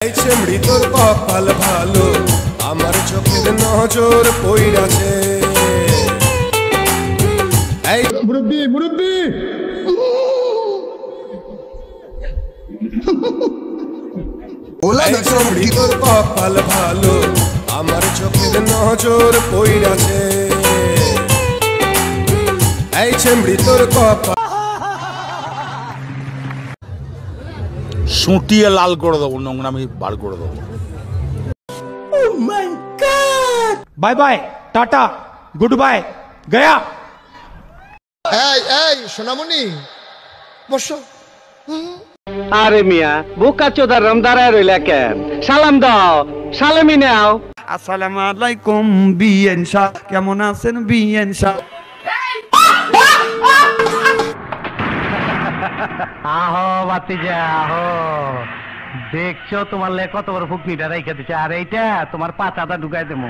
এই চেমড়ি তোর কপাল ভালো, আমার চোখের নজর পইড়াছে। এই মুরব্বি মুরব্বি এই চেমড়ি তোর কপাল ভালো, আমার চোখের নজর পইড়াছে। এই চেমড়ি তোর কপাল সুটিয়ে লাল করে দেবো, নোংরামি বার করে দেবো। Bye bye tata good bye गया। এই এই সোনামণি বসো। আরে মিয়া বোকা চোদার রমদারায় রইলা কেন? সালাম দাও, সালামি নাও। আসসালামু আলাইকুম বিএন শাহ, কেমন আছেন বিএন শাহ? আহো বাতিজা আহো, দেখছো তোমার লে কত বড় ফুকনিটা রাইখা দিছে, আর এইটা তোমার পাতাটা ঢুকাই দেবো।